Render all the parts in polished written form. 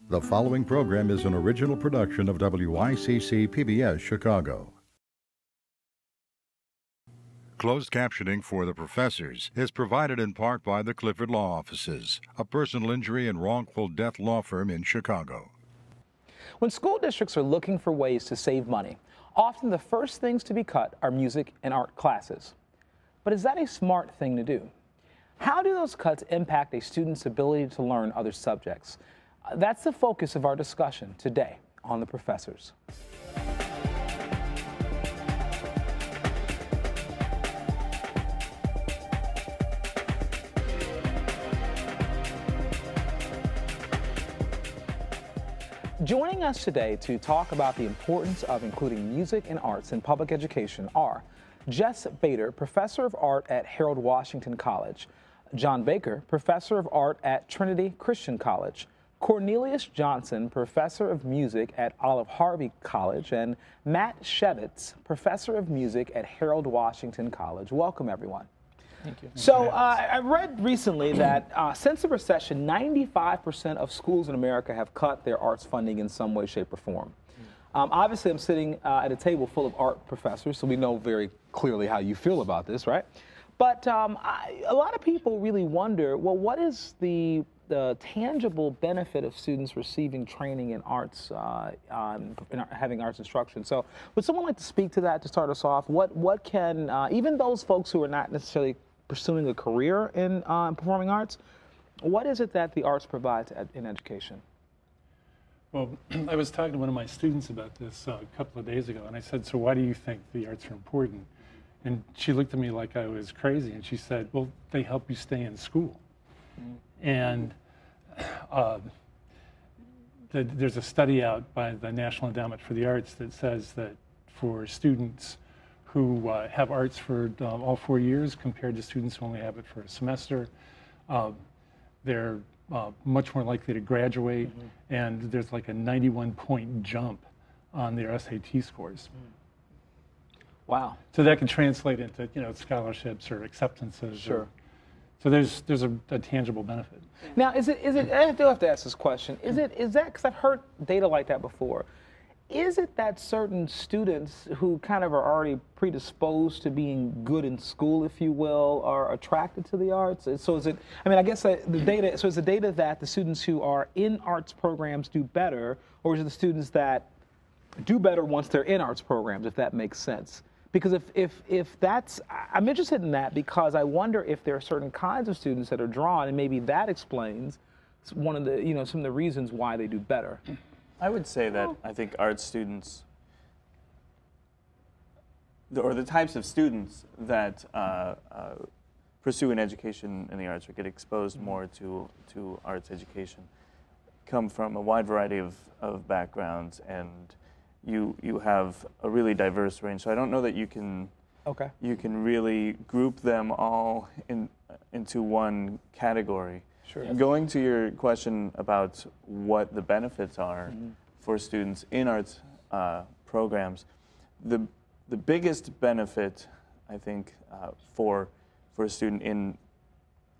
The following program is an original production of WICC PBS Chicago. Closed captioning for the professors is provided in part by the Clifford Law Offices, a personal injury and wrongful death law firm in Chicago. When school districts are looking for ways to save money, often the first things to be cut are music and art classes. But is that a smart thing to do? How do those cuts impact a student's ability to learn other subjects? That's the focus of our discussion today on The Professors. Joining us today to talk about the importance of including music and arts in public education are Jess Bader, Professor of Art at Harold Washington College, John Bakker, Professor of Art at Trinity Christian College, Cornelius Johnson, Professor of Music at Olive Harvey College, and Matt Shevitz, Professor of Music at Harold Washington College. Welcome, everyone. Thank you. So I read recently that since the recession, 95% of schools in America have cut their arts funding in some way, shape, or form. Obviously, I'm sitting at a table full of art professors, so we know very clearly how you feel about this, right? But a lot of people really wonder, well, what is the tangible benefit of students receiving training in arts, having arts instruction? So would someone like to speak to that to start us off? What can, even those folks who are not necessarily pursuing a career in performing arts, what is it that the arts provides in education? Well, I was talking to one of my students about this a couple of days ago, and I said, so why do you think the arts are important? And she looked at me like I was crazy, and she said, well, they help you stay in school. And there's a study out by the National Endowment for the Arts that says that for students who have arts for all 4 years compared to students who only have it for a semester, they're much more likely to graduate, and there's like a 91-point jump on their SAT scores. Wow. So that can translate into, scholarships or acceptances. Sure. So there's a tangible benefit. Now, is it? I do have to ask this question. Is that because I've heard data like that before? Is it that certain students who kind of are already predisposed to being good in school, if you will, are attracted to the arts? So is it? I mean, I guess the data. So is the data that the students who are in arts programs do better, or is it the students that do better once they're in arts programs? If that makes sense. Because if that's, I'm interested in that because I wonder if there are certain kinds of students that are drawn, and maybe that explains one of the, some of the reasons why they do better. I would say that I think art students, or the types of students that pursue an education in the arts or get exposed more to arts education come from a wide variety of backgrounds, and you have a really diverse range. So I don't know that you can really group them all into one category. Sure. Going to your question about what the benefits are for students in arts programs, the biggest benefit, I think, for a student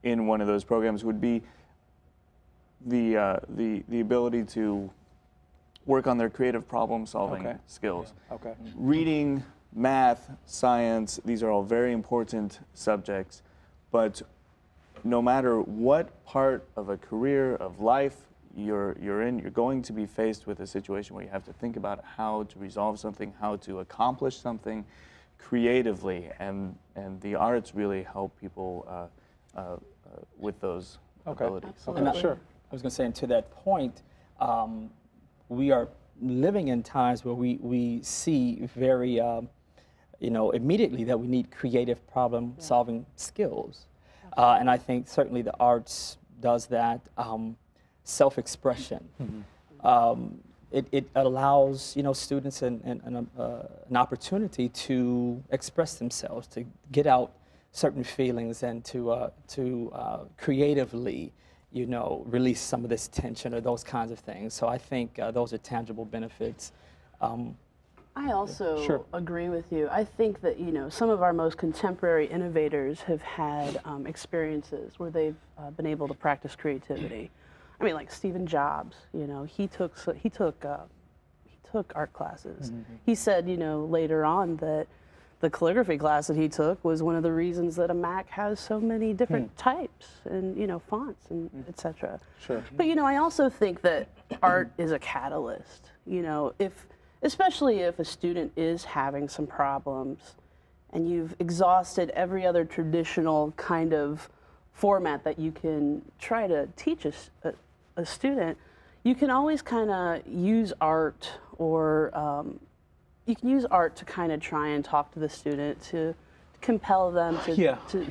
in one of those programs would be the ability to work on their creative problem-solving skills. Reading, math, science, these are all very important subjects, but no matter what part of a career, of life you're in, you're going to be faced with a situation where you have to think about how to resolve something, how to accomplish something creatively, and the arts really help people with those abilities. Sure. I was going to say, and to that point, we are living in times where we see very, immediately that we need creative problem-solving skills. And I think certainly the arts does that. Self-expression. It allows, students an opportunity to express themselves, to get out certain feelings, and to creatively release some of this tension or those kinds of things. So I think those are tangible benefits. I also agree with you. I think that, some of our most contemporary innovators have had experiences where they've been able to practice creativity. I mean, like Stephen Jobs, you know, he took art classes. He said, you know, later on that the calligraphy class that he took was one of the reasons that a Mac has so many different types and, you know, fonts and etc. Sure. But, you know, I also think that art is a catalyst, you know, especially if a student is having some problems and you've exhausted every other traditional kind of format that you can try to teach a student, you can always kind of use art, or you can use art to kind of try and talk to the student, to compel them to,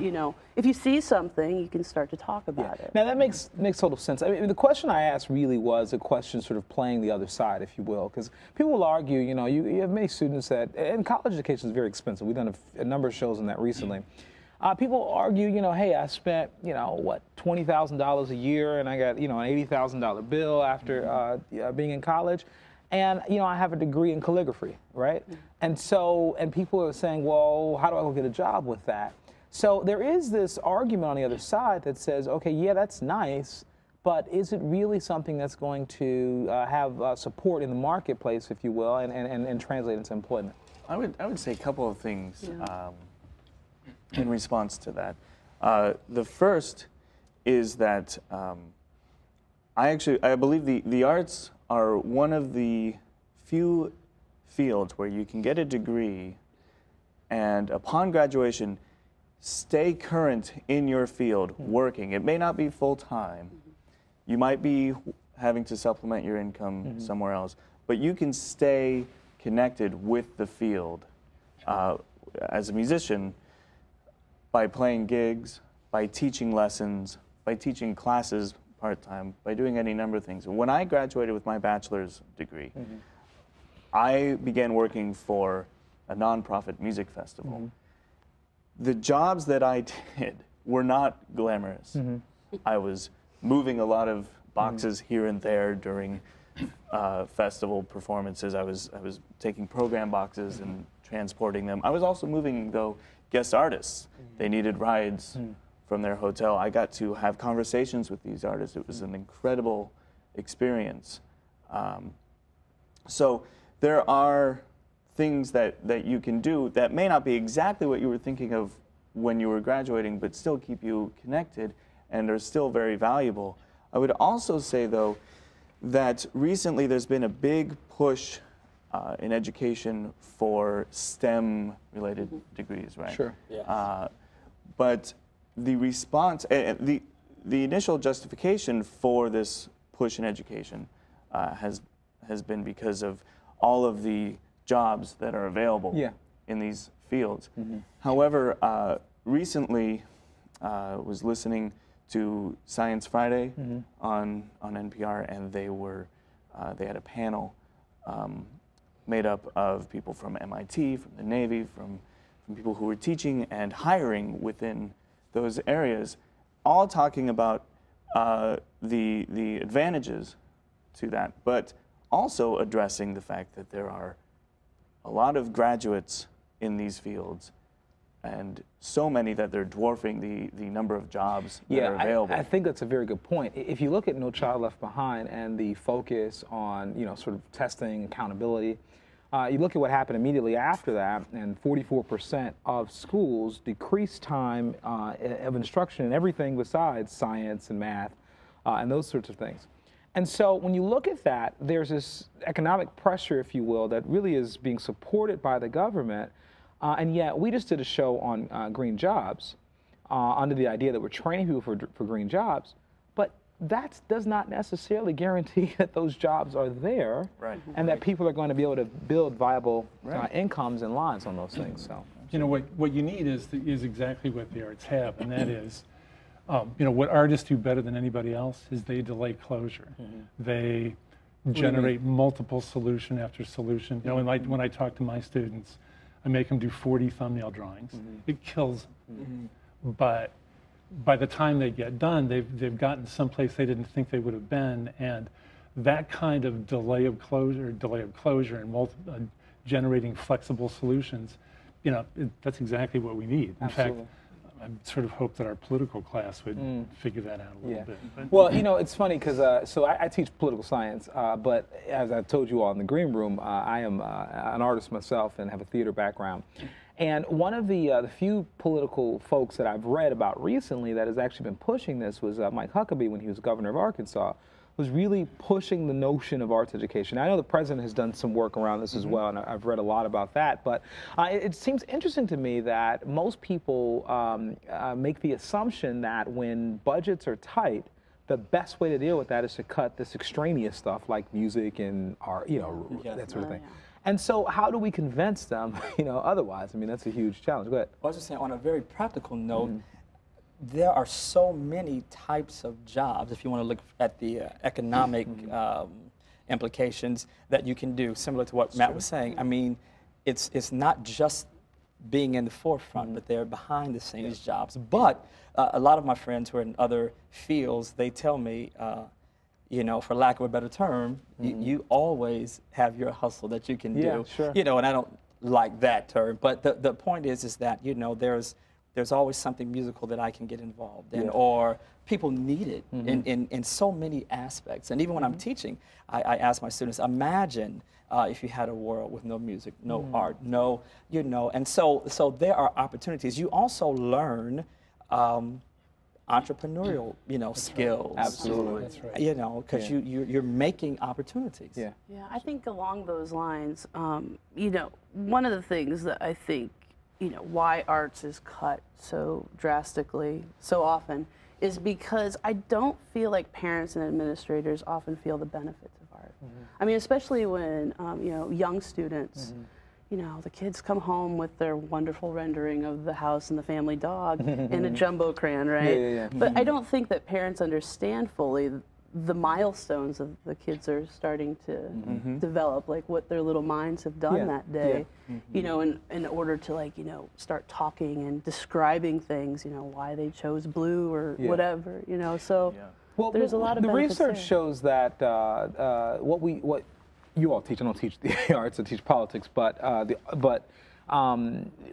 you know, if you see something, you can start to talk about it. Now that makes total sense. I mean, the question I asked really was a question sort of playing the other side, if you will, because people will argue, you know, you have many students that, and college education is very expensive. We've done a number of shows on that recently. People argue, you know, hey, I spent, you know, what, $20,000 a year, and I got, you know, an $80,000 bill after being in college. And, you know, I have a degree in calligraphy, right? And so, and people are saying, well, how do I go get a job with that? So there is this argument on the other side that says, okay, yeah, that's nice, but is it really something that's going to have support in the marketplace, if you will, and translate into employment? I would say a couple of things in response to that. The first is that I believe the arts are one of the few fields where you can get a degree and upon graduation stay current in your field working. It may not be full-time. You might be having to supplement your income somewhere else, but you can stay connected with the field as a musician by playing gigs, by teaching lessons, by teaching classes part-time, by doing any number of things. When I graduated with my bachelor's degree, I began working for a nonprofit music festival. The jobs that I did were not glamorous. I was moving a lot of boxes here and there during festival performances. I was taking program boxes and transporting them. I was also moving, though, guest artists. They needed rides from their hotel. I got to have conversations with these artists. It was an incredible experience. So there are things that you can do that may not be exactly what you were thinking of when you were graduating, but still keep you connected and are still very valuable. I would also say, though, that recently there's been a big push in education for STEM-related degrees, right? Sure. Yeah. But the response, the initial justification for this push in education has been because of all of the jobs that are available in these fields. However, recently was listening to Science Friday on NPR, and they had a panel made up of people from MIT, from the Navy, from people who were teaching and hiring within those areas, all talking about the advantages to that, but also addressing the fact that there are a lot of graduates in these fields, and so many that they're dwarfing the number of jobs that are available. I think that's a very good point. If you look at No Child Left Behind and the focus on, you know, sort of testing, accountability, you look at what happened immediately after that, and 44% of schools decreased time of instruction in everything besides science and math and those sorts of things. And so when you look at that, there's this economic pressure, if you will, that really is being supported by the government. And yet we just did a show on green jobs under the idea that we're training people for green jobs. But that does not necessarily guarantee that those jobs are there, and that people are going to be able to build viable incomes and lives on those things. So, you know, what you need is exactly what the arts have, and that is, you know, what artists do better than anybody else is they delay closure. They generate multiple solution after solution. You know, when I talk to my students, I make them do 40 thumbnail drawings. It kills them. But by the time they get done, they've gotten someplace they didn't think they would have been, and that kind of delay of closure and generating flexible solutions, you know, that's exactly what we need. In fact, I sort of hope that our political class would figure that out a little bit. But, Well, you know, it's funny because so I teach political science, but as I told you all in the green room, I am an artist myself and have a theater background. And one of the few political folks that I've read about recently that has actually been pushing this was Mike Huckabee when he was governor of Arkansas, was really pushing the notion of arts education. I know the president has done some work around this as well, and I've read a lot about that, but it seems interesting to me that most people make the assumption that when budgets are tight, the best way to deal with that is to cut this extraneous stuff like music and art, you know, that sort of thing. And so how do we convince them, you know, otherwise? I mean, that's a huge challenge. Go ahead. I was just saying, on a very practical note, there are so many types of jobs, if you want to look at the economic implications, that you can do, similar to what Matt was saying. I mean, it's not just being in the forefront, but they're behind the scenes jobs. But a lot of my friends who are in other fields, they tell me, you know, for lack of a better term, you always have your hustle that you can do. Sure. You know, and I don't like that term, but the point is that, you know, there's always something musical that I can get involved in, or people need it in so many aspects. And even when I'm teaching, I ask my students, imagine if you had a world with no music, no art, no, you know, and so there are opportunities. You also learn entrepreneurial, you know, skills. Absolutely. That's right. You know, because you're making opportunities. Yeah, I think along those lines, you know, one of the things that I think, you know, why arts is cut so drastically so often is because I don't feel like parents and administrators often feel the benefits of art. I mean, especially when, you know, young students, you know, the kids come home with their wonderful rendering of the house and the family dog in a jumbo crayon, right? But I don't think that parents understand fully the milestones of the kids are starting to develop, like what their little minds have done that day, you know, in order to, like, you know, start talking and describing things, you know, why they chose blue or whatever, you know, so there's a lot of benefits research there. shows that what you all teach, I don't teach the arts, I teach politics, but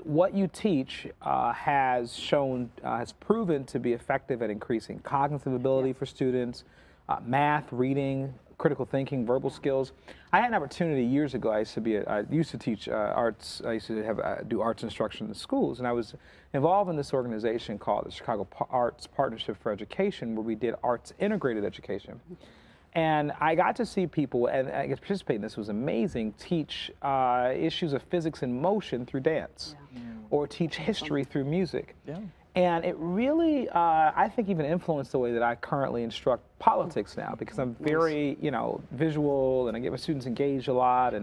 what you teach has proven to be effective at increasing cognitive ability for students, math, reading, critical thinking, verbal skills. I had an opportunity years ago. I used to teach arts. I used to do arts instruction in the schools, and I was involved in this organization called the Chicago Arts Partnership for Education, where we did arts integrated education. And I got to see people, and I got to participate in this, was amazing, teach issues of physics and motion through dance, or teach history through music. And it really, I think, even influenced the way that I currently instruct politics now, because I'm very, you know, visual, and I get my students engaged a lot.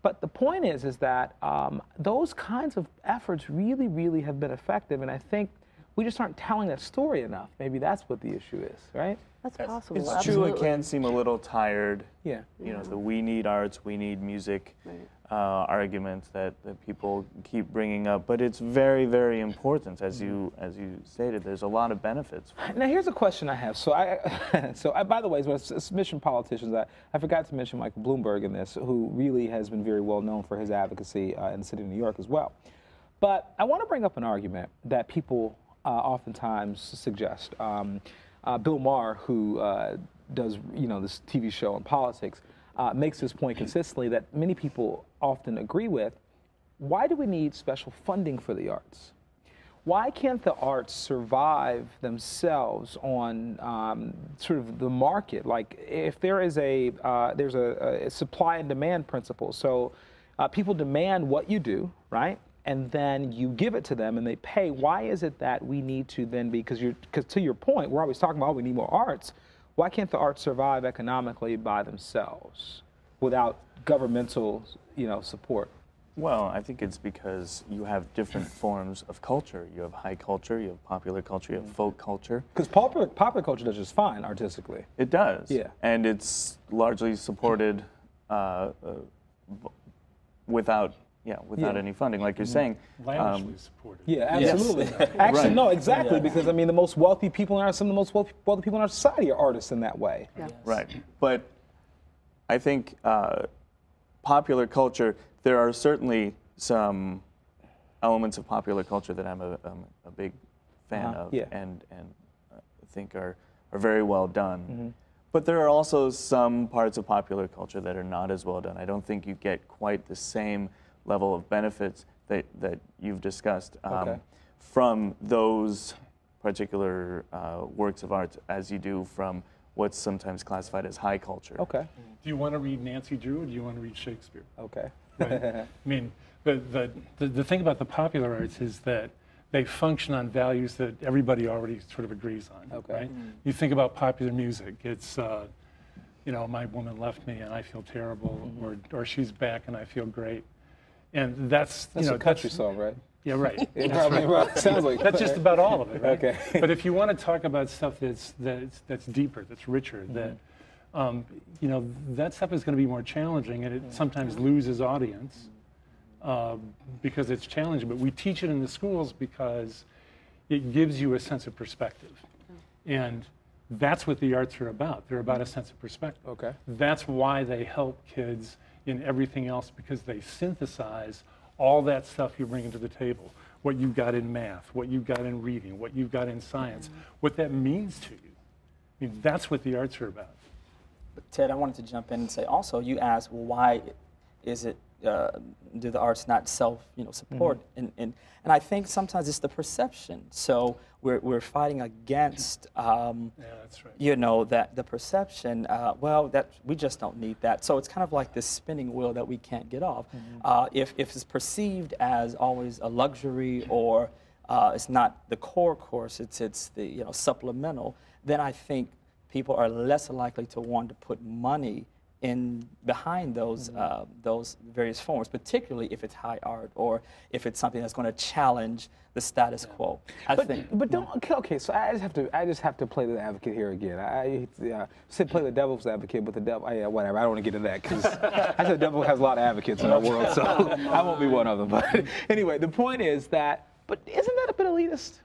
But the point is that those kinds of efforts really, really have been effective, and I think we just aren't telling that story enough. Maybe that's what the issue is, right? That's possible. It's absolutely. true, it can seem a little tired. Yeah. You know, the we need arts, we need music arguments that people keep bringing up, but it's very, very important, as you stated. There's a lot of benefits. Now here's a question I have. So by the way, as mission politicians, I forgot to mention Michael Bloomberg in this, who really has been very well known for his advocacy in the city of New York as well. But I want to bring up an argument that people oftentimes suggest. Bill Maher, who does, you know, this TV show on politics, makes this point consistently that many people often agree with. Why do we need special funding for the arts? Why can't the arts survive themselves on sort of the market? Like, if there is there's a supply and demand principle. So people demand what you do, right? And then you give it to them and they pay. Why is it that we need to then be, because to your point, we're always talking about we need more arts. Why can't the arts survive economically by themselves without governmental, you know, support? Well, I think it's because you have different forms of culture. You have high culture, you have popular culture, you have folk culture. Because popular culture does just fine artistically. It does. Yeah. And it's largely supported without any funding, like you're saying. Lavishly supported. Yeah, absolutely. Yes. Actually, no, exactly, because I mean, the most wealthy people some of the most wealthy people in our society are artists in that way. Yeah. Right. But I think popular culture, there are certainly some elements of popular culture that I'm a big fan of Yeah. and think are very well done. But there are also some parts of popular culture that are not as well done. I don't think you get quite the same level of benefits that you've discussed from those particular works of art as you do from what's sometimes classified as high culture. Okay. Do you want to read Nancy Drew or do you want to read Shakespeare? Okay. Right? I mean, the thing about the popular arts is that they function on values that everybody already sort of agrees on. Okay. Right? You think about popular music, it's, you know, my woman left me and I feel terrible, or she's back and I feel great. And that's you know, a country song, right? Yeah, right. It probably sounds like That's just about all of it, right? Okay. But if you want to talk about stuff that's deeper, that's richer, that you know, that stuff is going to be more challenging, and it sometimes loses audience because it's challenging. But we teach it in the schools because it gives you a sense of perspective, and that's what the arts are about. They're about a sense of perspective. Okay. That's why they help kids in everything else, because they synthesize all that stuff you're bringing to the table, what you've got in math, what you've got in reading, what you've got in science, what that means to you. I mean, that's what the arts are about. But Ted, I wanted to jump in and say also, you asked, well, why is it, do the arts not support? And I think sometimes it's the perception. So we're fighting against, Yeah, that's right. you know, that the perception, well, that we just don't need that. So it's kind of like this spinning wheel that we can't get off. If it's perceived as always a luxury, or it's not the core course, it's the supplemental, then I think people are less likely to want to put money in behind those various forms, particularly if it's high art or if it's something that's going to challenge the status quo. But don't. Okay, so I just have to play the advocate here again. I said play the devil's advocate, but the devil. Yeah, whatever. I don't want to get into that because I said the devil has a lot of advocates in our world, so I won't be one of them. But anyway, the point is that. But isn't that a bit elitist?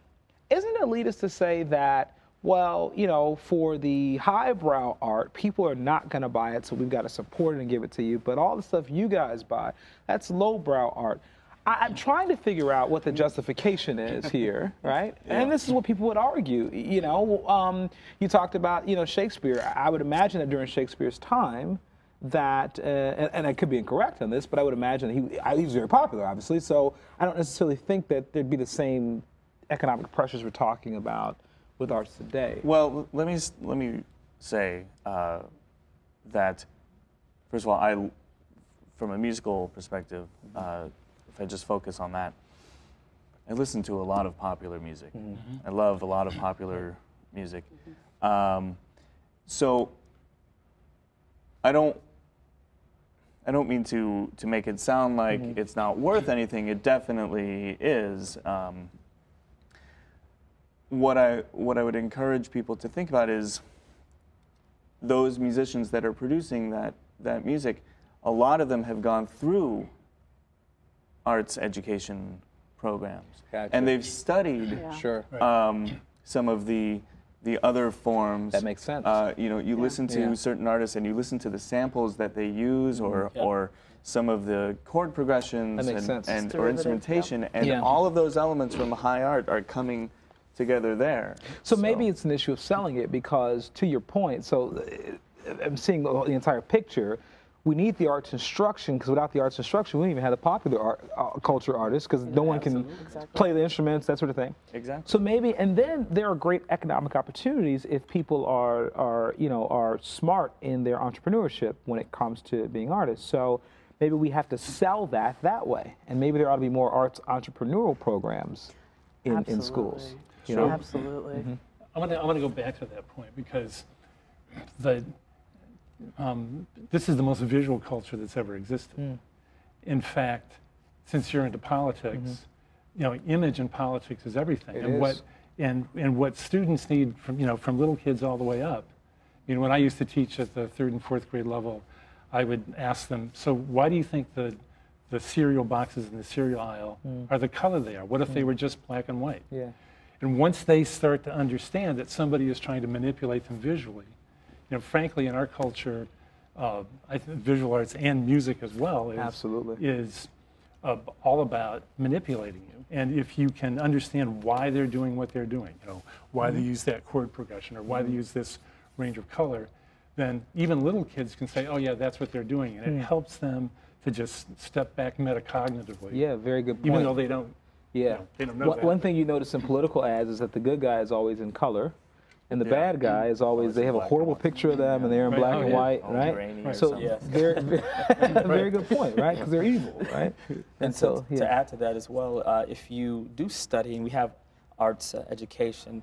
Isn't it elitist to say that? Well, you know, for the highbrow art, people are not going to buy it, so we've got to support it and give it to you. But all the stuff you guys buy, that's lowbrow art. I'm trying to figure out what the justification is here, right? Yeah. And this is what people would argue. You know, you talked about, Shakespeare. I would imagine that during Shakespeare's time, that, and I could be incorrect on this, but I would imagine that he was very popular, obviously. So I don't necessarily think that there'd be the same economic pressures we're talking about with arts today. Well, let me say that, first of all, from a musical perspective, if I just focus on that, I listen to a lot of popular music. I love a lot of popular music. So I don't mean to make it sound like it's not worth anything. It definitely is. What I would encourage people to think about is those musicians that are producing that music, a lot of them have gone through arts education programs. Gotcha. And they've studied Sure. some of the other forms. That makes sense. You listen to certain artists and you listen to the samples that they use, or some of the chord progressions or instrumentation, and all of those elements from high art are coming together there. So maybe it's an issue of selling it, because to your point, so I'm seeing the entire picture. We need the arts instruction, because without the arts instruction, we don't even have the popular culture artists, because no one can play the instruments, that sort of thing. Exactly. So maybe, and then there are great economic opportunities if people are smart in their entrepreneurship when it comes to being artists. So maybe we have to sell that way, and maybe there ought to be more arts entrepreneurial programs in schools. Sure. Absolutely. I want to go back to that point, because this is the most visual culture that's ever existed. In fact, since you're into politics, image in politics is everything. And what students need from little kids all the way up. When I used to teach at the 3rd and 4th grade level, I would ask them, so why do you think the cereal boxes in the cereal aisle are the color they are? What if they were just black and white? Yeah. And once they start to understand that somebody is trying to manipulate them visually, frankly, in our culture, I think visual arts and music as well is all about manipulating you. And if you can understand why they're doing what they're doing, you know, why they use that chord progression or why they use this range of color, then even little kids can say, oh yeah, that's what they're doing. And it helps them to just step back metacognitively. Yeah, very good point. Even though they don't, they don't know that. One thing you notice in political ads is that the good guy is always in color, and the bad guy is always, they have a horrible picture of them and they're in black and white, right? So very good point, right? Because they're evil, right? And so to add to that as well, if you do study, and we have arts education,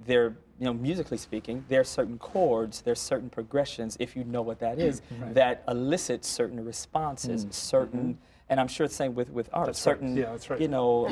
there, you know, musically speaking, there are certain chords, there's certain progressions, if you know what that is, that elicit certain responses, certain. And I'm sure it's the same with art. Certain, you know,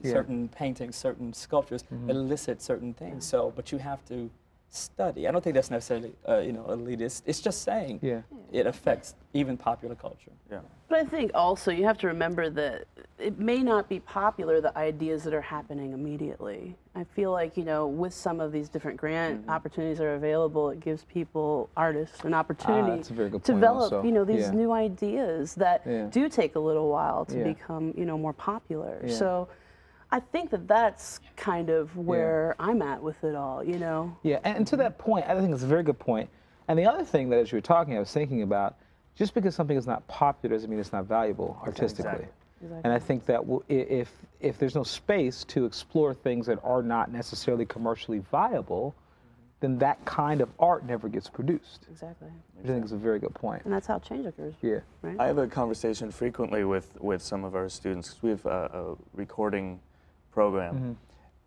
certain paintings, certain sculptures elicit certain things. So, but you have to study. I don't think that's necessarily, you know, elitist. It's just saying it affects even popular culture. Yeah. But I think also you have to remember that it may not be popular, the ideas that are happening immediately. I feel like, you know, with some of these different grant opportunities that are available, it gives people, artists, an opportunity to develop, you know, these new ideas that do take a little while to become, you know, more popular. So I think that that's kind of where I'm at with it all, you know. Yeah, and to that point, I think it's a very good point. And the other thing that as you were talking, I was thinking about, just because something is not popular doesn't mean it's not valuable artistically. Exactly. And I think that if there's no space to explore things that are not necessarily commercially viable, then that kind of art never gets produced. Exactly. Which I think is a very good point. And that's how change occurs. Yeah. Right? I have a conversation frequently with some of our students, because we have a recording program.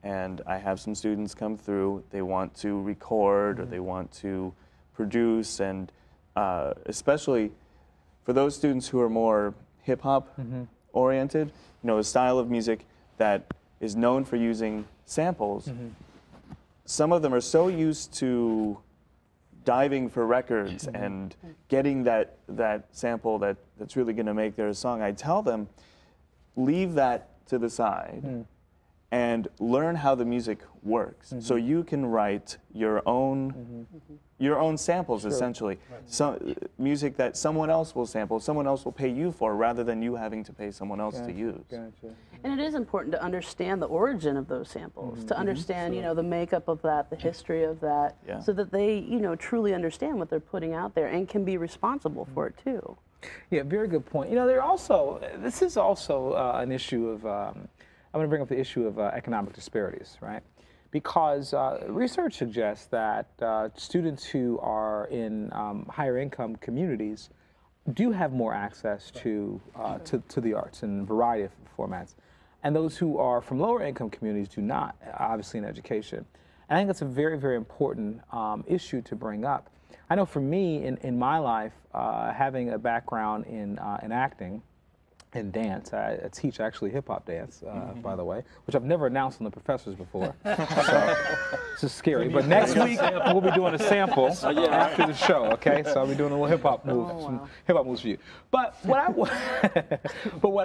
And I have some students come through, they want to record or they want to produce, and especially for those students who are more hip-hop oriented, you know, a style of music that is known for using samples, some of them are so used to diving for records and getting that sample that's really going to make their song. I tell them, leave that to the side and learn how the music works, so you can write your own samples, essentially. So music that someone else will sample, someone else will pay you for, rather than you having to pay someone else to use. And it is important to understand the origin of those samples, to understand, you know, the makeup of that, the history of that, so that they, you know, truly understand what they're putting out there and can be responsible for it too. Yeah, very good point. You know, this is also an issue of, I'm going to bring up the issue of economic disparities, right? Because research suggests that students who are in higher income communities do have more access to the arts in a variety of formats. And those who are from lower income communities do not, obviously, in education. And I think that's a very, very important issue to bring up. I know for me, in my life, having a background in acting, and dance. I teach actually hip-hop dance, by the way, which I've never announced on the professors before. So, this is scary. But next week, we'll be doing a sample after the show, okay? So I'll be doing a little hip-hop move, some hip-hop moves for you. But what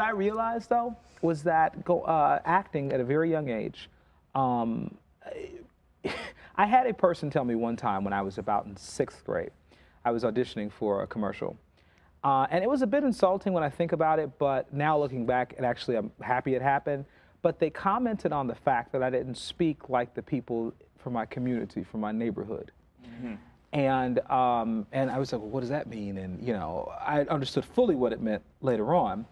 I realized, though, was that acting at a very young age, I had a person tell me one time when I was about in 6th grade, I was auditioning for a commercial. And it was a bit insulting when I think about it, but now looking back, I'm happy it happened. But they commented on the fact that I didn't speak like the people from my community, from my neighborhood. And I was like, well, what does that mean? And, you know, I understood fully what it meant later on.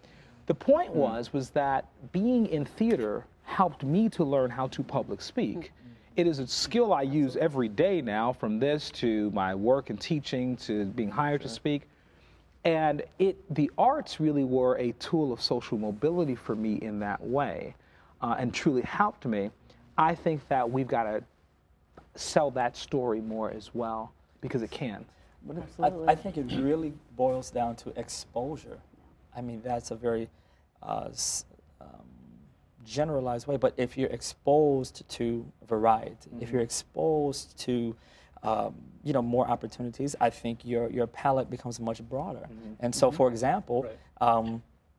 The point was that being in theater helped me to learn how to public speak. It is a skill I use every day now, from this to my work and teaching to being hired to speak. And the arts really were a tool of social mobility for me in that way, and truly helped me. I think that we've got to sell that story more as well, because it can. But I think it really boils down to exposure. I mean, that's a very generalized way, but if you're exposed to variety, if you're exposed to you know, more opportunities, I think your palette becomes much broader. And so, for example,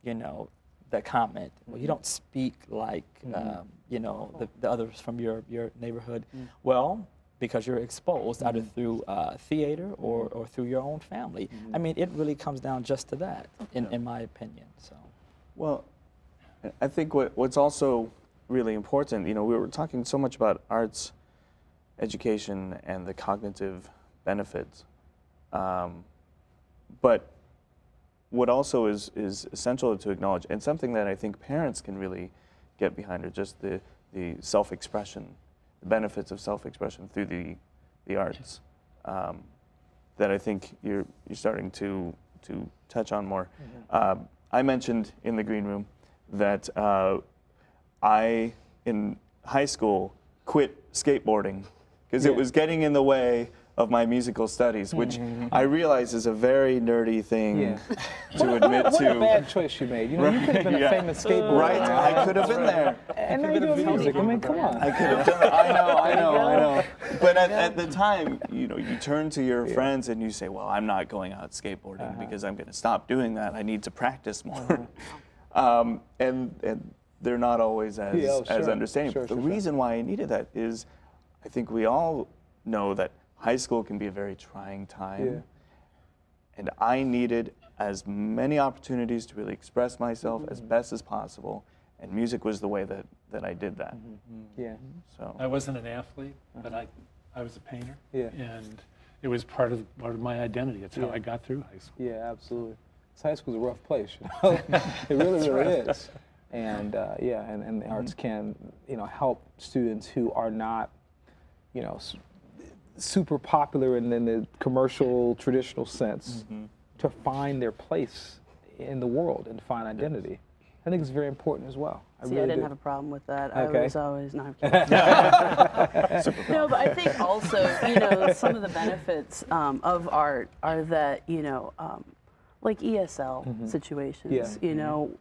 you know, the comment, well, you don't speak like, you know, the others from your neighborhood. Well, because you're exposed either through theater or through your own family. I mean, it really comes down just to that, in my opinion. So, well, I think what's also really important, you know, we were talking so much about arts education and the cognitive benefits, but what also is essential to acknowledge, and something that I think parents can really get behind, are just the self-expression, the benefits of self-expression through the arts, that I think you're starting to touch on more. I mentioned in the green room that I, in high school, quit skateboarding because it was getting in the way of my musical studies, which I realize is a very nerdy thing to admit to. What a bad choice you made. You know, you could have been a famous skateboarder. Right, I could have been there. And now you're doing music. I mean, come on. I could have done it. I know. But at the time, you know, you turn to your friends and you say, well, I'm not going out skateboarding because I'm going to stop doing that. I need to practice more. And they're not always as understanding. But the reason why I needed that is, I think we all know that high school can be a very trying time, and I needed as many opportunities to really express myself as best as possible, and music was the way that I did that. So I wasn't an athlete, but I was a painter, and it was part of my identity. It's how I got through high school. Yeah, absolutely. High school's a rough place, you know? It really is. And and the arts can, you know, help students who are not, you know, super popular in the commercial, traditional sense, to find their place in the world and find identity. I think it's very important as well. I didn't have a problem with that. Okay. I was always, no, I'm kidding. No, but I think also, you know, some of the benefits of art are that, you know, like ESL situations, you know,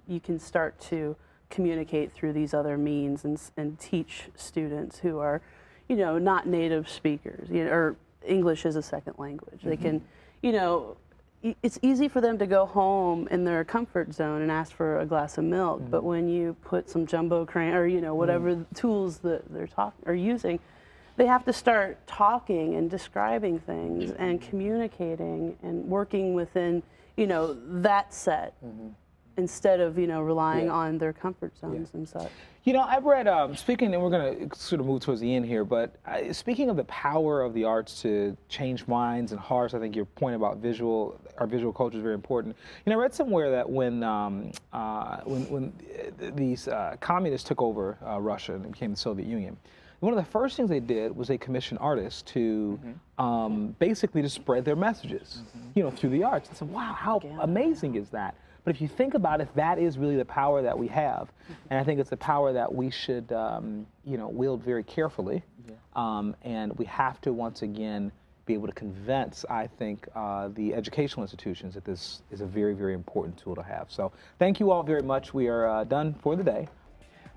you can start to communicate through these other means and teach students who are, you know, not native speakers, you know, or English is a second language. They can, you know, it's easy for them to go home in their comfort zone and ask for a glass of milk, but when you put some jumbo crayon or, you know, whatever tools that they're using, they have to start talking and describing things and communicating and working within, you know, that set instead of, you know, relying on their comfort zones and such. You know, I've read, speaking, and we're going to sort of move towards the end here, but speaking of the power of the arts to change minds and hearts, I think your point about our visual culture is very important. You know, I read somewhere that when these communists took over Russia and became the Soviet Union, one of the first things they did was they commissioned artists to basically to spread their messages, you know, through the arts. I said, wow, how amazing is that? But if you think about it, that is really the power that we have. And I think it's a power that we should, you know, wield very carefully. And we have to, once again, be able to convince, I think, the educational institutions that this is a very, very important tool to have. So thank you all very much. We are done for the day.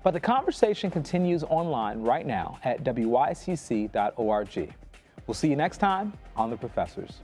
But the conversation continues online right now at wycc.org. We'll see you next time on The Professors.